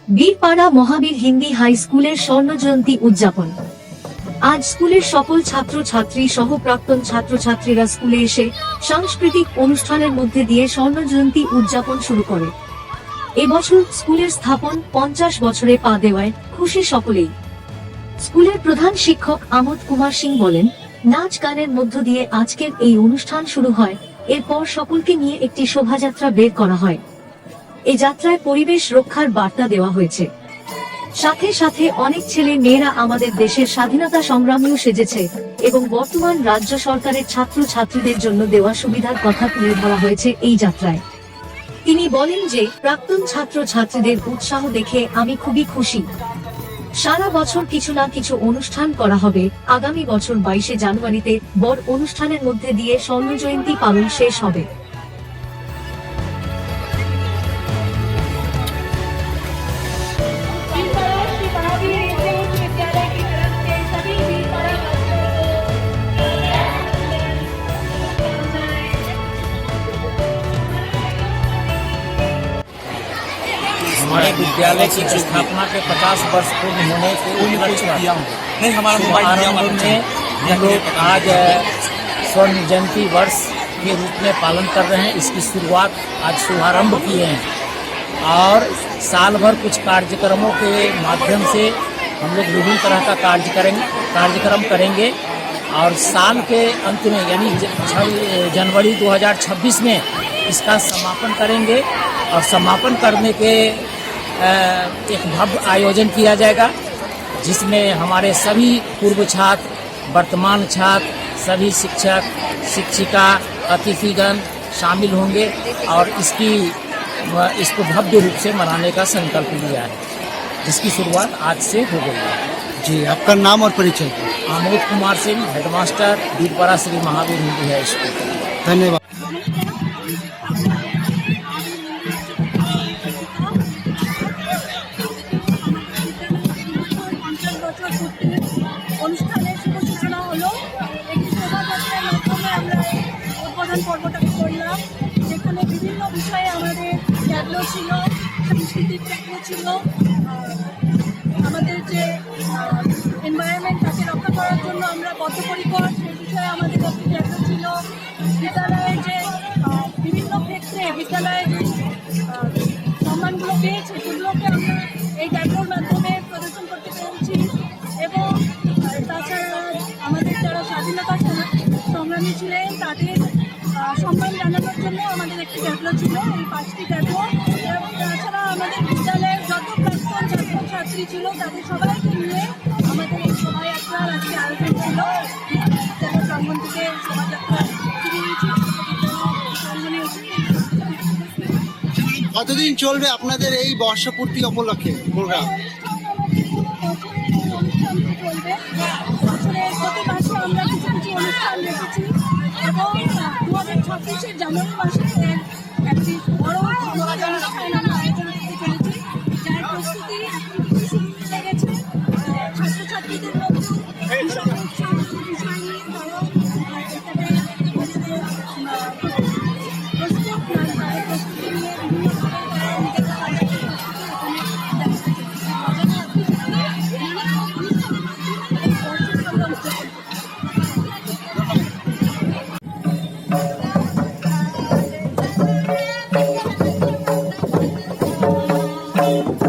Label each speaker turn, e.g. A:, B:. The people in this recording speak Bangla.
A: বীরপাড়া মহাবীর হিন্দি হাই স্কুলের স্বর্ণজয়ন্তী উদযাপন। আজ স্কুলের সকল ছাত্র ছাত্রী সহ প্রাক্তন ছাত্রছাত্রীরা স্কুলে এসে সাংস্কৃতিক অনুষ্ঠানের মধ্যে দিয়ে স্বর্ণজয়ন্তী উদযাপন শুরু করে। এবছর স্কুলের স্থাপন 50 বছরে পা দেওয়ায় খুশি সকলেই। স্কুলের প্রধান শিক্ষক আমোদ কুমার সিং বলেন, নাচ গানের মধ্য দিয়ে আজকের এই অনুষ্ঠান শুরু হয়। এরপর সকলকে নিয়ে একটি শোভাযাত্রা বের করা হয়। এই যাত্রায় পরিবেশ রক্ষার বার্তা দেওয়া হয়েছে। সাথে সাথে অনেক ছেলে মেয়েরা আমাদের দেশের স্বাধীনতা সংগ্রামীও সেজেছে এবং বর্তমান রাজ্য সরকারের ছাত্র ছাত্রীদের জন্য দেওয়া সুবিধার কথা তুলে ধরা হয়েছে এই যাত্রায়। তিনি বলেন যে, প্রাক্তন ছাত্র ছাত্রীদের উৎসাহ দেখে আমি খুবই খুশি। সারা বছর কিছু না কিছু অনুষ্ঠান করা হবে। আগামী বছর 22শে জানুয়ারিতে বড় অনুষ্ঠানের মধ্যে দিয়ে স্বর্ণজয়ন্তী পালন শেষ হবে।
B: हमारे विद्यालय की स्थापना के 50 वर्ष पूर्ण होने के उपलक्ष्य में हम लोग आज स्वर्ण जयंती वर्ष के रूप में पालन कर रहे हैं। इसकी शुरुआत आज शुभारंभ किए हैं और साल भर कुछ कार्यक्रमों के माध्यम से हम लोग विभिन्न तरह का कार्यक्रम करेंगे और साल के अंत में यानी जनवरी 2026 में इसका समापन करेंगे और समापन करने के एक भव्य आयोजन किया जाएगा, जिसमें हमारे सभी पूर्व छात्र, वर्तमान छात्र, सभी शिक्षक शिक्षिका, अतिथिगण शामिल होंगे और इसको भव्य रूप से मनाने का संकल्प लिया है, जिसकी शुरुआत आज से हो गई है।
C: जी, आपका नाम और परिचय?
B: Amod Kumar Singh, headmaster, Birpara Shri Mahavir Hindi high school.
C: धन्यवाद।
D: অনুষ্ঠানের শুভ সূচনা হলো। একটি শোভাযাত্রার মাধ্যমে আমরা উদ্বোধন পর্বটাকে করলাম, যেখানে বিভিন্ন বিষয়ে আমাদের ট্যাবলো ছিল, সাংস্কৃতিক ট্যাবলো ছিল, আমাদের যে এনভায়রনমেন্ট তাকে রক্ষা করার জন্য আমরা বদ্ধপরিকর সেই বিষয়ে আমাদের একটি ট্যাবলো ছিল। বিদ্যালয়ের যে বিভিন্ন ক্ষেত্রে বিদ্যালয়ে যে সম্মানগুলো পেয়েছে সেগুলোকে আমরা এই ট্যাবলোর মাধ্যমে প্রদর্শন করতে পেরেছি। এবং তাছাড়া আমাদের যারা স্বাধীনতা সংগ্রামী ছিলেন তাদের সম্মান জানানোর জন্য আমাদের একটি ট্যাবলো ছিল, এই 5টি ট্যাবলো। এবং তাছাড়া আমাদের বিদ্যালয়ের যত প্রাক্তন ছাত্রছাত্রী ছিল তাদের সবাইকে নিয়ে আমাদের এই শোভাযাত্রার আজকে আয়োজন ছিল। বিদ্যালয় প্রাঙ্গণ থেকে শোভাযাত্রা শুরু হয়েছে।
C: কতদিন চলবে আপনাদের এই বর্ষপূর্তি উপলক্ষে প্রোগ্রাম?
D: বছরের প্রতি মাসে আমরা কিছু কিছু অনুষ্ঠান রেখেছি এবং 2026-এর জানুয়ারি মাসে একটি বড় অনুষ্ঠান আমরা আয়োজন করতে চলেছি, যার প্রস্তুতি শুরু হয়ে গেছে। ছাত্রছাত্রীদের মধ্যে ভীষণ উৎসাহ বিষয় নিয়ে তারাও এখানে প্রস্তুত প্রস্তুতি নিয়ে বিভিন্ন
C: Thank you.